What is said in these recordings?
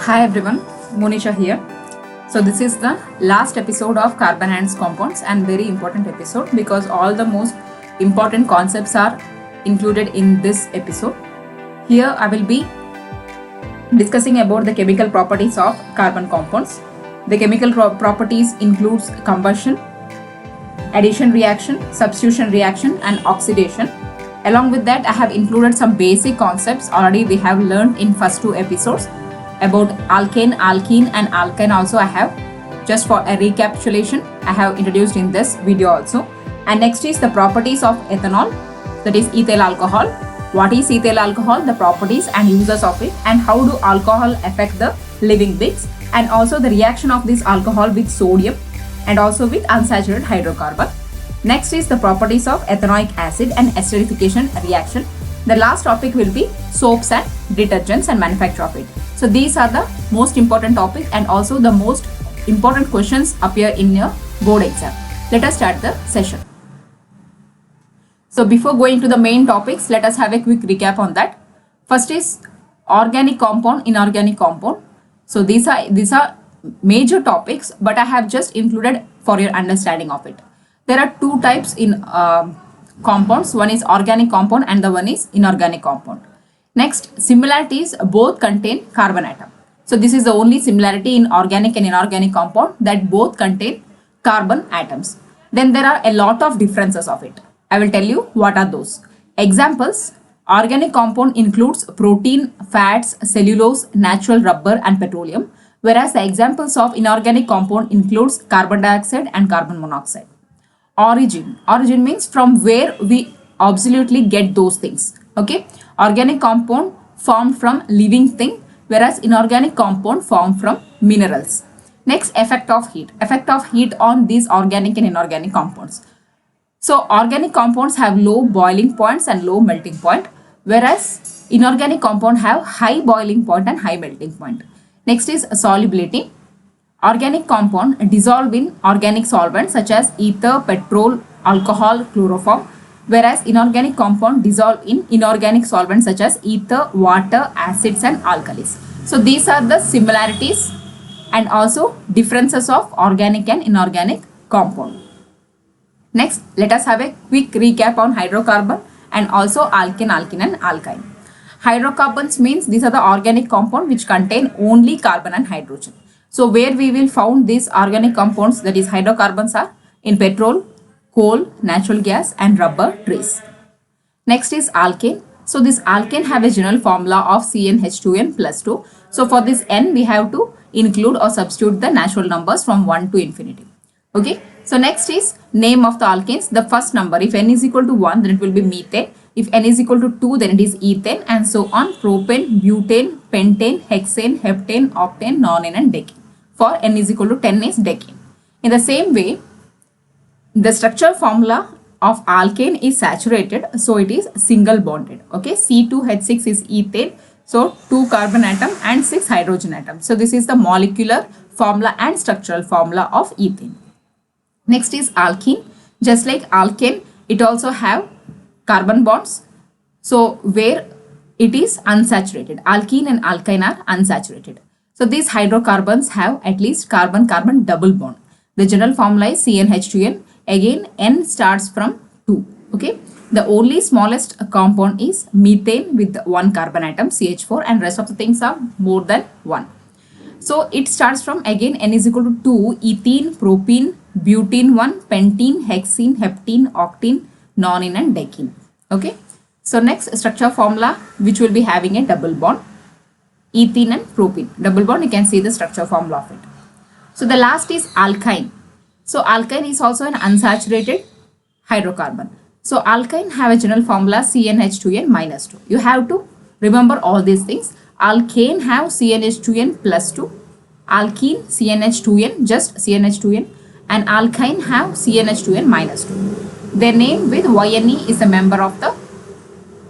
Hi everyone, Monisha here. So this is the last episode of carbon anions compounds and very important episode because all the most important concepts are included in this episode. Here I will be discussing about the chemical properties of carbon compounds. The chemical properties includes combustion, addition reaction, substitution reaction and oxidation. Along with that, I have included some basic concepts already we have learned in first two episodes about alkane, alkene and alkyne also I have. Just for a recapitulation, I have introduced in this video also. And next is the properties of ethanol, that is ethyl alcohol. What is ethyl alcohol, the properties and uses of it, and how do alcohol affect the living beings, and also the reaction of this alcohol with sodium and also with unsaturated hydrocarbon. Next is the properties of ethanoic acid and esterification reaction. The last topic will be soaps and detergents and manufacture of it. So these are the most important topics and also the most important questions appear in your board exam. Let us start the session. So before going to the main topics, let us have a quick recap on that. First is organic compound, inorganic compound. So these are major topics, but I have just included for your understanding of it. There are two types in compounds. One is organic compound and the one is inorganic compound. Next, similarities, both contain carbon atom. So this is the only similarity in organic and inorganic compound, that both contain carbon atoms. Then there are a lot of differences of it. I will tell you what are those. Examples: organic compound includes protein, fats, cellulose, natural rubber and petroleum, whereas the examples of inorganic compound includes carbon dioxide and carbon monoxide. Origin means from where we absolutely get those things. Okay, organic compound formed from living thing, whereas inorganic compound formed from minerals. Next, effect of heat on these organic and inorganic compounds. So organic compounds have low boiling points and low melting point, whereas inorganic compound have high boiling point and high melting point. Next is solubility. Organic compound dissolve in organic solvents such as ether, petrol, alcohol, chloroform, whereas inorganic compound dissolve in inorganic solvents such as ether, water, acids and alkalis. So these are the similarities and also differences of organic and inorganic compound. Next, let us have a quick recap on hydrocarbon and also alkane, alkene and alkyne. Hydrocarbons means these are the organic compound which contain only carbon and hydrogen. So where we will found these organic compounds, that is hydrocarbons, are in petrol, coal, natural gas and rubber trees. Next is alkane. So this alkane have a general formula of CnH2n plus 2. So for this n we have to include or substitute the natural numbers from 1 to infinity. Okay. So next is name of the alkanes. The first number, if n is equal to 1, then it will be methane. If n is equal to 2, then it is ethane and so on. Propane, butane, pentane, hexane, heptane, octane, nonane and decane. For n is equal to 10 is decane. In the same way, the structural formula of alkane is saturated, so it is single bonded. Okay, C2H6 is ethane, so 2 carbon atom and 6 hydrogen atoms. So this is the molecular formula and structural formula of ethane. Next is alkene. Just like alkane, it also have carbon bonds. So where it is unsaturated, alkene and alkyne are unsaturated. So these hydrocarbons have at least carbon-carbon double bond. The general formula is CnH2n. Again, n starts from 2. Okay. The only smallest compound is methane with 1 carbon atom, CH4, and rest of the things are more than 1. So it starts from, again, n is equal to 2, ethene, propene, butene 1, pentene, hexene, heptene, octene, nonene and decene. Okay. So next, structure formula which will be having a double bond, ethene and propene. Double bond, you can see the structure formula of it. So the last is alkyne. So alkyne is also an unsaturated hydrocarbon. So alkyne have a general formula CnH2n minus 2. You have to remember all these things. Alkane have CnH2n plus 2. Alkene CnH2n, just CnH2n. And alkyne have CnH2n minus 2. Their name with YNE is a member of the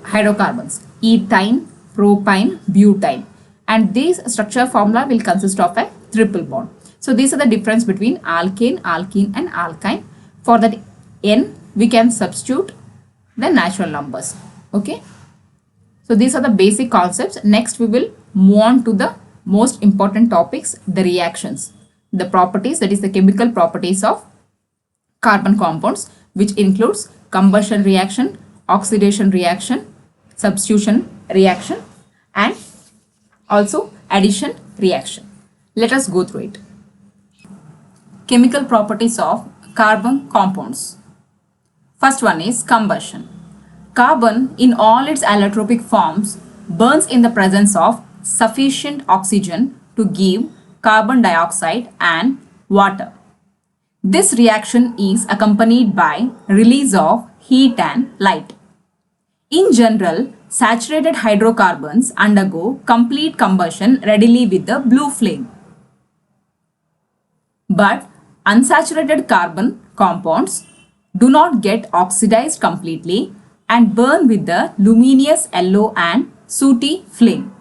hydrocarbons. Ethine, propyne, butane. And this structure formula will consist of a triple bond. So these are the difference between alkane, alkene and alkyne. For that n, we can substitute the natural numbers. Okay. So these are the basic concepts. Next we will move on to the most important topics, the reactions, the properties, that is the chemical properties of carbon compounds, which includes combustion reaction, oxidation reaction, substitution reaction, and also addition reaction. Let us go through it. Chemical properties of carbon compounds. First one is combustion. Carbon in all its allotropic forms burns in the presence of sufficient oxygen to give carbon dioxide and water. This reaction is accompanied by release of heat and light. In general, saturated hydrocarbons undergo complete combustion readily with the blue flame. But unsaturated carbon compounds do not get oxidized completely and burn with the luminous yellow and sooty flame.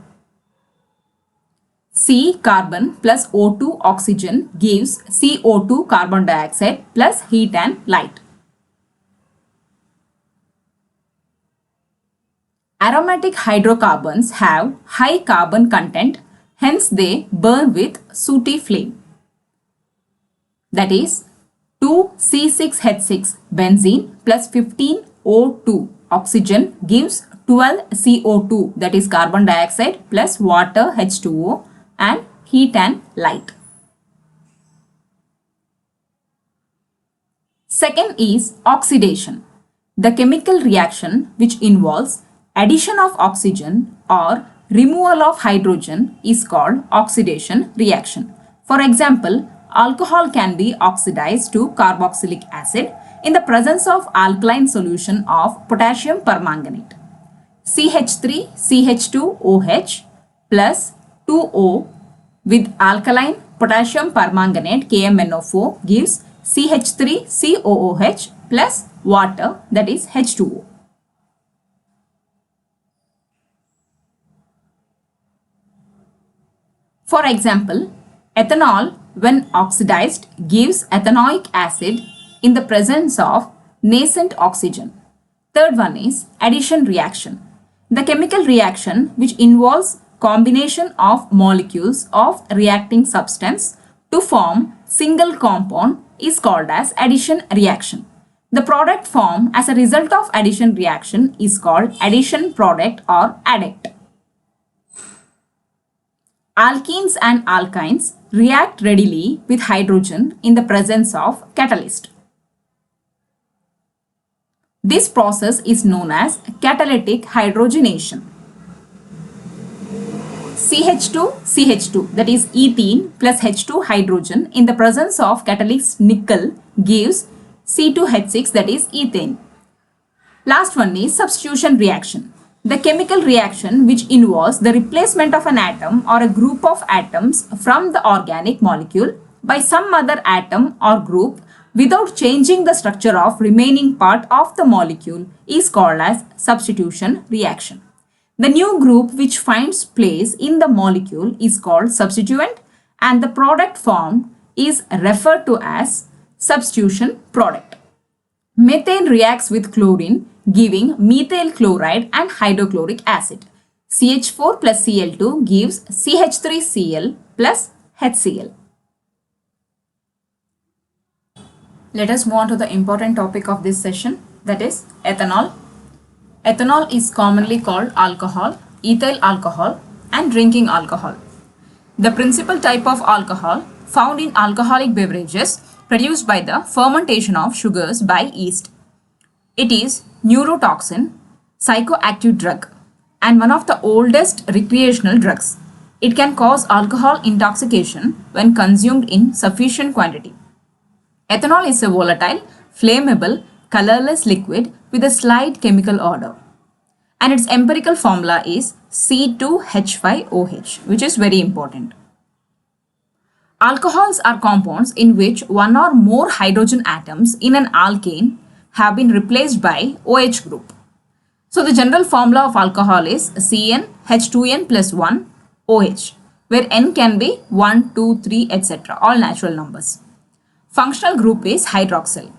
C carbon plus O2 oxygen gives CO2 carbon dioxide plus heat and light. Aromatic hydrocarbons have high carbon content, hence they burn with sooty flame. That is 2C6H6 benzene plus 15O2 oxygen gives 12 CO2, that is carbon dioxide plus water H2O and heat and light. Second is oxidation. The chemical reaction which involves addition of oxygen or removal of hydrogen is called oxidation reaction. For example, alcohol can be oxidized to carboxylic acid in the presence of alkaline solution of potassium permanganate. CH3CH2OH plus 2O with alkaline potassium permanganate KMnO4 gives CH3COOH plus water, that is H2O. For example, ethanol when oxidized gives ethanoic acid in the presence of nascent oxygen. Third one is addition reaction. The chemical reaction which involves combination of molecules of reacting substance to form single compound is called as addition reaction. The product formed as a result of addition reaction is called addition product or adduct. Alkenes and alkynes react readily with hydrogen in the presence of catalyst. This process is known as catalytic hydrogenation. CH2CH2, that is ethene plus H2 hydrogen in the presence of catalyst nickel gives C2H6, that is ethane. Last one is substitution reaction. The chemical reaction which involves the replacement of an atom or a group of atoms from the organic molecule by some other atom or group without changing the structure of remaining part of the molecule is called as substitution reaction. The new group which finds place in the molecule is called substituent and the product formed is referred to as substitution product. Methane reacts with chlorine giving methyl chloride and hydrochloric acid. CH4 plus Cl2 gives CH3Cl plus HCl. Let us move on to the important topic of this session, that is ethanol. Ethanol is commonly called alcohol, ethyl alcohol and drinking alcohol. The principal type of alcohol found in alcoholic beverages produced by the fermentation of sugars by yeast. It is neurotoxin, psychoactive drug and one of the oldest recreational drugs. It can cause alcohol intoxication when consumed in sufficient quantity. Ethanol is a volatile, flammable, colorless liquid with a slight chemical odor. And its empirical formula is C2H5OH, which is very important. Alcohols are compounds in which one or more hydrogen atoms in an alkane have been replaced by OH group. So the general formula of alcohol is CnH2n plus 1 OH, where N can be 1, 2, 3, etc. all natural numbers. Functional group is hydroxyl.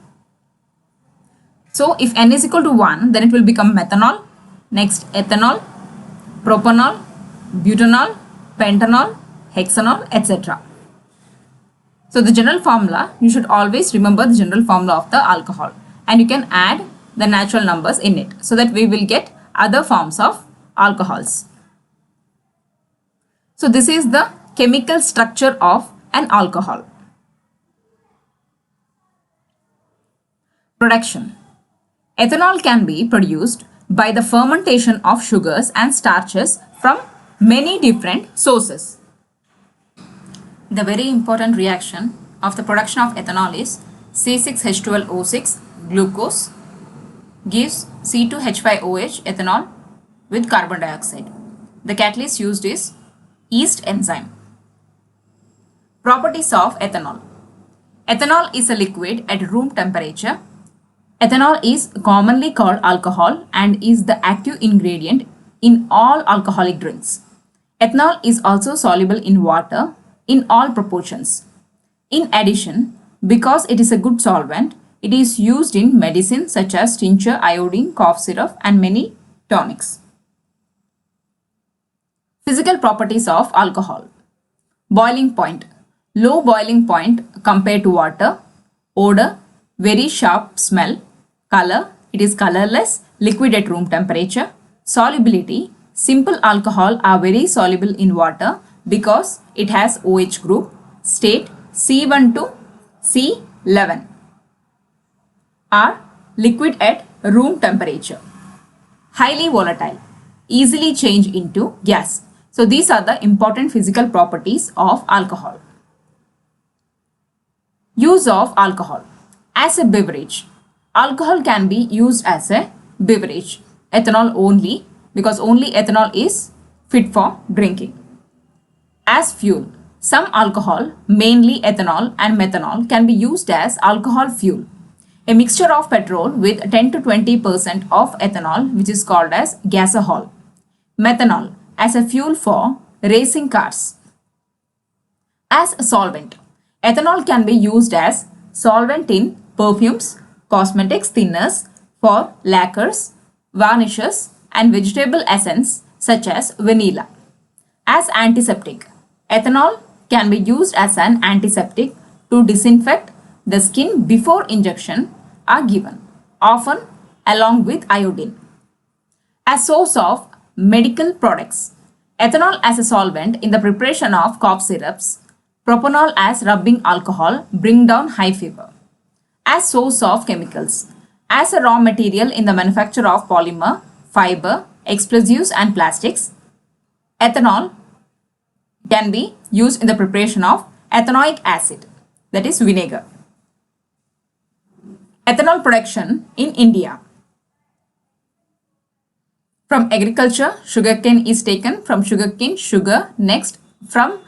So if N is equal to 1, then it will become methanol, next ethanol, propanol, butanol, pentanol, hexanol, etc. So the general formula, you should always remember the general formula of the alcohol, and you can add the natural numbers in it so that we will get other forms of alcohols. So this is the chemical structure of an alcohol. Production. Ethanol can be produced by the fermentation of sugars and starches from many different sources. The very important reaction of the production of ethanol is C6H12O6 glucose gives C2H5OH ethanol with carbon dioxide. The catalyst used is yeast enzyme. Properties of ethanol. Ethanol is a liquid at room temperature. Ethanol is commonly called alcohol and is the active ingredient in all alcoholic drinks. Ethanol is also soluble in water in all proportions. In addition, because it is a good solvent, it is used in medicine such as tincture, iodine, cough syrup, and many tonics. Physical properties of alcohol. Boiling point. Low boiling point compared to water. Odor. Very sharp smell. Color. It is colorless, liquid at room temperature. Solubility. Simple alcohol are very soluble in water because it has OH group. State C1 to C11 are liquid at room temperature. Highly volatile, easily change into gas. So these are the important physical properties of alcohol. Use of alcohol. As a beverage, alcohol can be used as a beverage. Ethanol only, because only ethanol is fit for drinking. As fuel, some alcohol, mainly ethanol and methanol, can be used as alcohol fuel. A mixture of petrol with 10 to 20% of ethanol, which is called as gasohol. Methanol as a fuel for racing cars. As a solvent, ethanol can be used as solvent in perfumes, cosmetics, thinners, for lacquers, varnishes, and vegetable essence such as vanilla. As antiseptic, ethanol can be used as an antiseptic to disinfect the skin before injection are given, often along with iodine. As source of medical products, ethanol as a solvent in the preparation of cough syrups, propanol as rubbing alcohol bring down high fever. As source of chemicals, as a raw material in the manufacture of polymer, fiber, explosives and plastics, ethanol can be used in the preparation of ethanoic acid, that is vinegar. Ethanol production in India. From agriculture, sugarcane is taken. From sugarcane, sugar. Next, from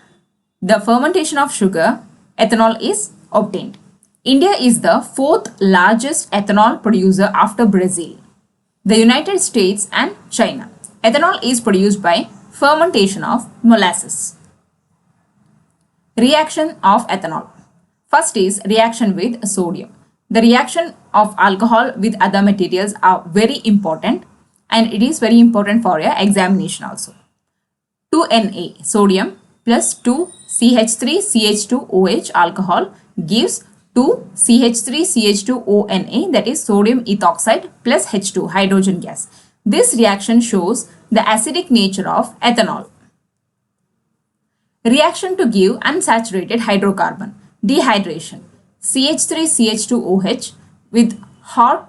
the fermentation of sugar, ethanol is obtained. India is the fourth largest ethanol producer after Brazil, the United States and China. Ethanol is produced by fermentation of molasses. Reaction of ethanol. First is reaction with sodium. The reaction of alcohol with other materials are very important, and it is very important for your examination also. 2Na sodium plus 2CH3CH2OH alcohol gives 2CH3CH2ONA, that is sodium ethoxide plus H2 hydrogen gas. This reaction shows the acidic nature of ethanol. Reaction to give unsaturated hydrocarbon. Dehydration. CH3CH2OH with hot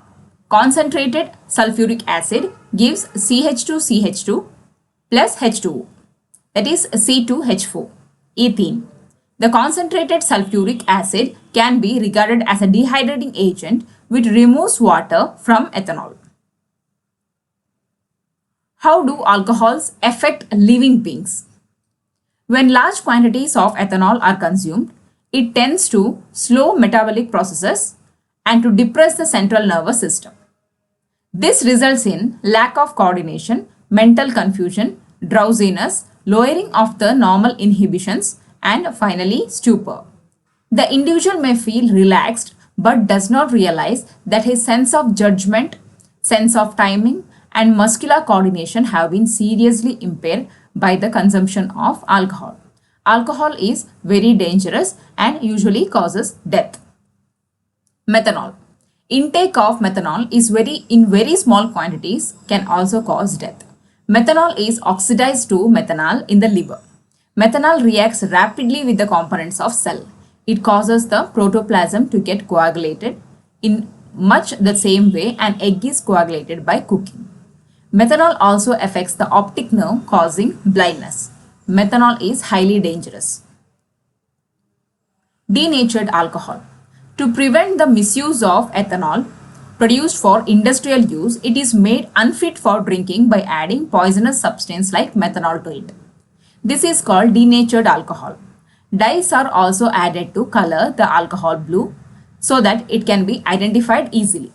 concentrated sulfuric acid gives CH2CH2 plus H2O, that is C2H4. Ethene. The concentrated sulfuric acid can be regarded as a dehydrating agent which removes water from ethanol. How do alcohols affect living beings? When large quantities of ethanol are consumed, it tends to slow metabolic processes and to depress the central nervous system. This results in lack of coordination, mental confusion, drowsiness, lowering of the normal inhibitions, and finally stupor. The individual may feel relaxed but does not realize that his sense of judgment, sense of timing, and muscular coordination have been seriously impaired by the consumption of alcohol. Alcohol is very dangerous and usually causes death. Methanol. Intake of methanol is in very small quantities can also cause death. Methanol is oxidized to methanol in the liver. Methanol reacts rapidly with the components of cell. It causes the protoplasm to get coagulated in much the same way an egg is coagulated by cooking. Methanol also affects the optic nerve, causing blindness. Methanol is highly dangerous. Denatured alcohol. To prevent the misuse of ethanol produced for industrial use, it is made unfit for drinking by adding poisonous substance like methanol to it. This is called denatured alcohol. Dyes are also added to color the alcohol blue so that it can be identified easily.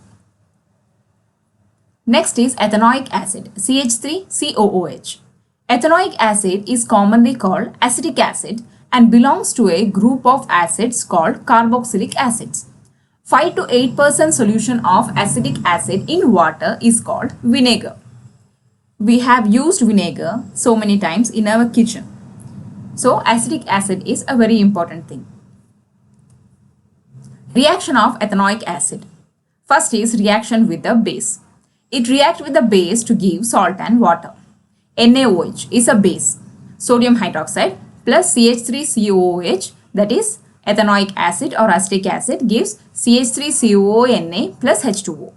Next is ethanoic acid, CH3COOH. Ethanoic acid is commonly called acetic acid and belongs to a group of acids called carboxylic acids. 5 to 8% solution of acetic acid in water is called vinegar. We have used vinegar so many times in our kitchen. So acetic acid is a very important thing. Reaction of ethanoic acid. First is reaction with the base. It reacts with the base to give salt and water. NaOH is a base. Sodium hydroxide plus CH3COOH, that is ethanoic acid or acetic acid, gives CH3COONA plus H2O.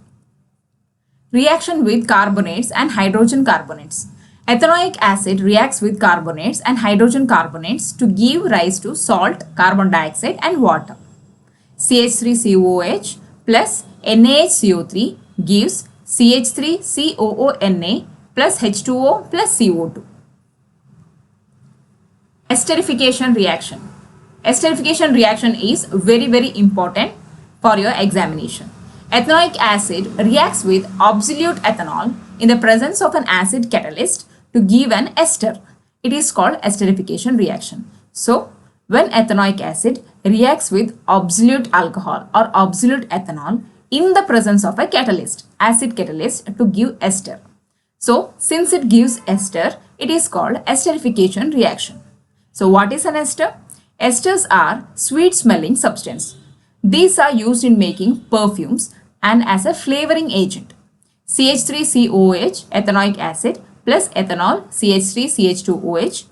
Reaction with carbonates and hydrogen carbonates. Ethanoic acid reacts with carbonates and hydrogen carbonates to give rise to salt, carbon dioxide and water. CH3COOH plus NaHCO3 gives CH3COONA plus H2O plus CO2. Esterification reaction. Esterification reaction is very important for your examination. Ethanoic acid reacts with absolute ethanol in the presence of an acid catalyst to give an ester. It is called esterification reaction. So, when ethanoic acid reacts with absolute alcohol or absolute ethanol in the presence of a catalyst, acid catalyst, to give ester. So, since it gives ester, it is called esterification reaction. So, what is an ester? Esters are sweet smelling substance. These are used in making perfumes and as a flavoring agent. CH3COOH, ethanoic acid, plus ethanol, CH3CH2OH,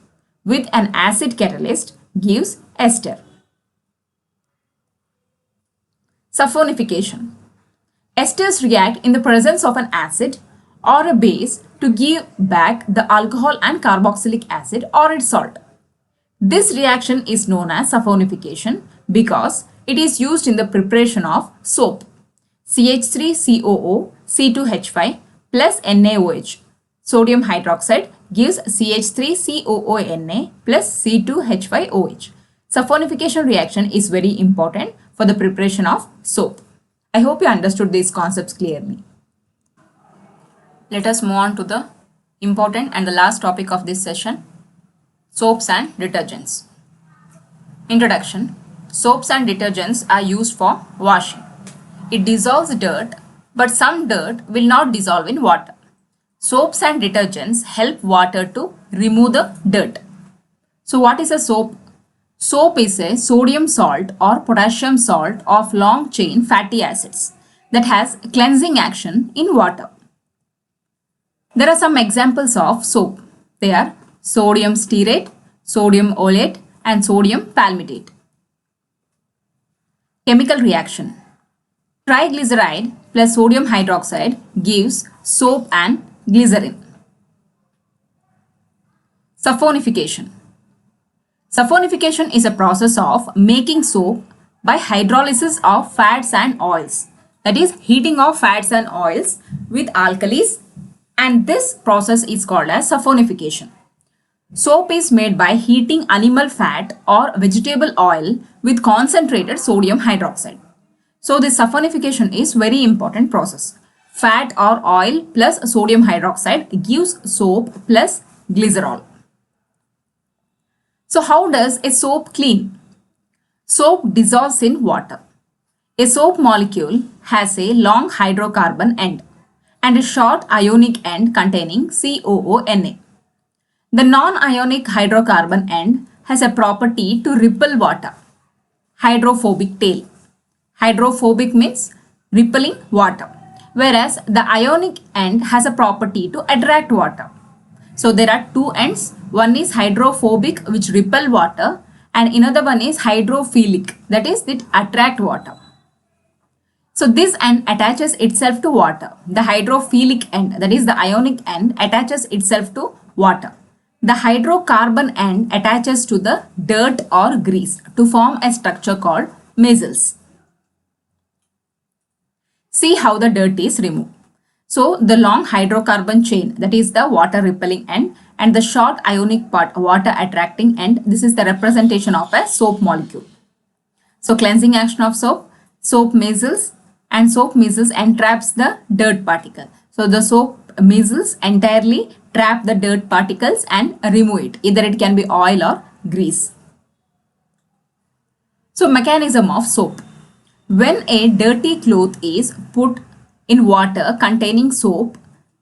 with an acid catalyst gives ester. Saponification. Esters react in the presence of an acid or a base to give back the alcohol and carboxylic acid or its salt. This reaction is known as saponification because it is used in the preparation of soap. CH3COO, C2H5 plus NaOH. Sodium hydroxide gives CH3COONA plus C2H5OH. Saponification reaction is very important for the preparation of soap. I hope you understood these concepts clearly. Let us move on to the important and the last topic of this session, soaps and detergents. Introduction. Soaps and detergents are used for washing. It dissolves dirt, but some dirt will not dissolve in water. Soaps and detergents help water to remove the dirt. So what is a soap? Soap is a sodium salt or potassium salt of long chain fatty acids that has cleansing action in water. There are some examples of soap. They are sodium stearate, sodium oleate and sodium palmitate. Chemical reaction. Triglyceride plus sodium hydroxide gives soap and glycerin. Saponification. Saponification is a process of making soap by hydrolysis of fats and oils. That is, heating of fats and oils with alkalis, and this process is called as saponification. Soap is made by heating animal fat or vegetable oil with concentrated sodium hydroxide. So this saponification is very important process. Fat or oil plus sodium hydroxide gives soap plus glycerol. So how does a soap clean? Soap dissolves in water. A soap molecule has a long hydrocarbon end and a short ionic end containing COONA. The non-ionic hydrocarbon end has a property to repel water. Hydrophobic tail. Hydrophobic means repelling water, whereas the ionic end has a property to attract water. So there are two ends. One is hydrophobic, which repel water, and another one is hydrophilic, that is, it attract water. So this end attaches itself to water. The hydrophilic end, that is the ionic end, attaches itself to water. The hydrocarbon end attaches to the dirt or grease to form a structure called micelles. See how the dirt is removed. So the long hydrocarbon chain, that is the water repelling end, and the short ionic part, water attracting end, this is the representation of a soap molecule. So cleansing action of soap, soap micelles, and soap micelles entraps the dirt particle. So the soap micelles entirely trap the dirt particles and remove it. Either it can be oil or grease. So mechanism of soap. When a dirty cloth is put in water containing soap,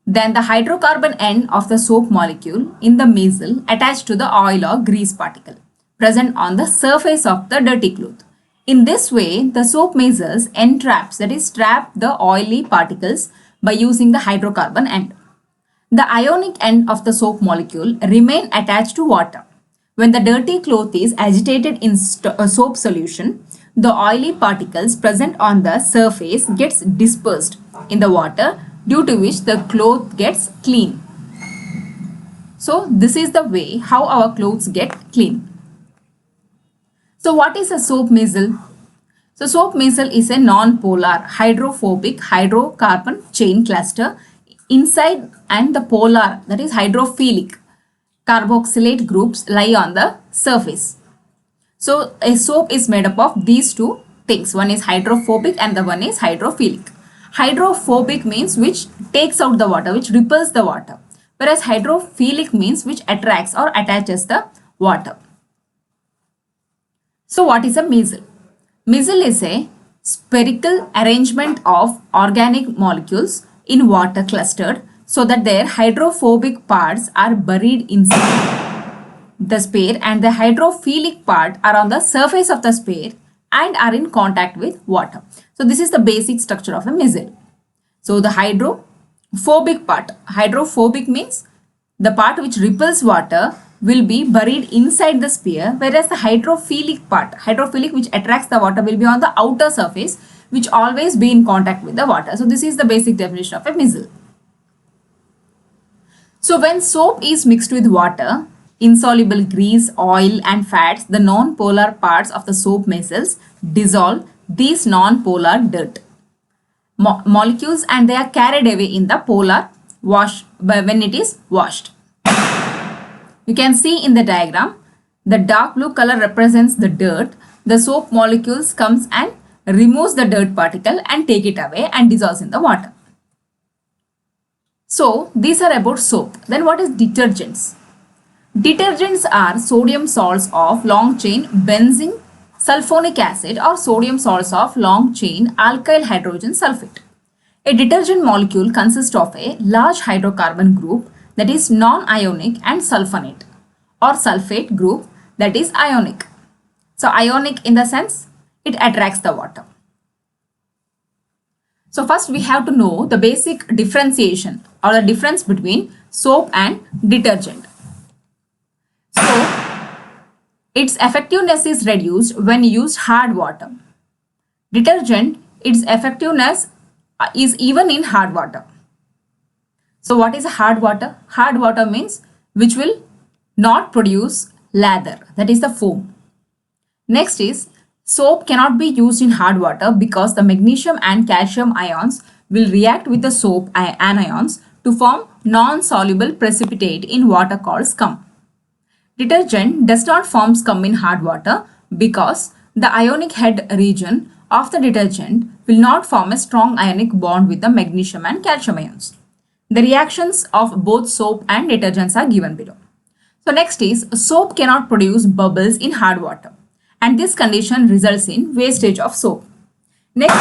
then the hydrocarbon end of the soap molecule in the micelle attached to the oil or grease particle present on the surface of the dirty cloth. In this way, the soap micelles entraps, that is, trap the oily particles by using the hydrocarbon end. The ionic end of the soap molecule remain attached to water. When the dirty cloth is agitated in soap solution, the oily particles present on the surface gets dispersed in the water, due to which the cloth gets clean. So this is the way how our clothes get clean. So what is a soap micelle? So soap micelle is a non-polar hydrophobic hydrocarbon chain cluster inside, and the polar, that is hydrophilic carboxylate groups lie on the surface. So a soap is made up of these two things. One is hydrophobic and the one is hydrophilic. Hydrophobic means which takes out the water, which repels the water, whereas hydrophilic means which attracts or attaches the water. So what is a micelle? Micelle is a spherical arrangement of organic molecules in water clustered so that their hydrophobic parts are buried inside the sphere and the hydrophilic part are on the surface of the sphere and are in contact with water. So this is the basic structure of a micelle. So the hydrophobic part, hydrophobic means the part which repels water will be buried inside the sphere, whereas the hydrophilic part, hydrophilic which attracts the water, will be on the outer surface, which always be in contact with the water. So this is the basic definition of a micelle. So when soap is mixed with water, insoluble grease, oil and fats, the non-polar parts of the soap micelles dissolve these non-polar dirt molecules and they are carried away in the polar wash when it is washed. You can see in the diagram, the dark blue color represents the dirt. The soap molecules comes and removes the dirt particle and take it away and dissolves in the water. So these are about soap. Then what is detergents? Detergents are sodium salts of long chain benzene sulfonic acid or sodium salts of long chain alkyl hydrogen sulfate. A detergent molecule consists of a large hydrocarbon group, that is non-ionic, and sulfonate or sulfate group, that is ionic. So ionic in the sense it attracts the water. So first we have to know the basic differentiation or the difference between soap and detergent. So its effectiveness is reduced when you use hard water. Detergent, its effectiveness is even in hard water. So what is hard water? Hard water means which will not produce lather, that is the foam. Next is soap cannot be used in hard water because the magnesium and calcium ions will react with the soap anions to form non-soluble precipitate in water called scum. Detergent does not form scum in hard water because the ionic head region of the detergent will not form a strong ionic bond with the magnesium and calcium ions. The reactions of both soap and detergents are given below. So next is soap cannot produce bubbles in hard water, and this condition results in wastage of soap. Next,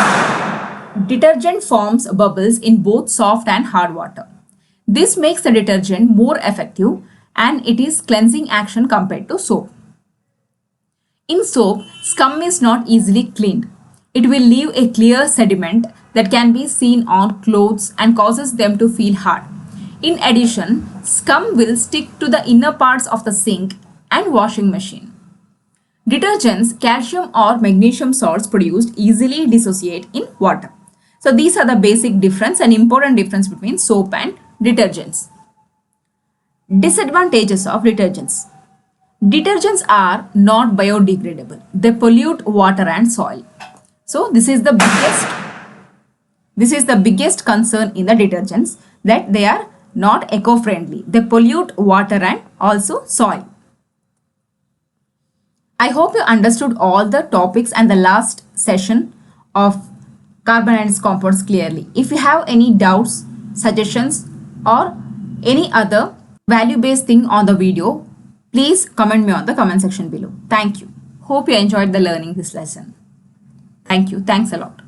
detergent forms bubbles in both soft and hard water. This makes the detergent more effective and it is cleansing action compared to soap. In soap, scum is not easily cleaned. It will leave a clear sediment that can be seen on clothes and causes them to feel hard. In addition, scum will stick to the inner parts of the sink and washing machine. Detergents, calcium or magnesium salts produced easily dissociate in water. So these are the basic difference and important difference between soap and detergents. Disadvantages of detergents. Detergents are not biodegradable. They pollute water and soil. So this is the biggest concern in the detergents, that they are not eco-friendly. They pollute water and also soil. I hope you understood all the topics and the last session of carbon and its compounds clearly. If you have any doubts, suggestions or any other value-based thing on the video, please comment me on the comment section below. Thank you. Hope you enjoyed the learning this lesson. Thank you. Thanks a lot.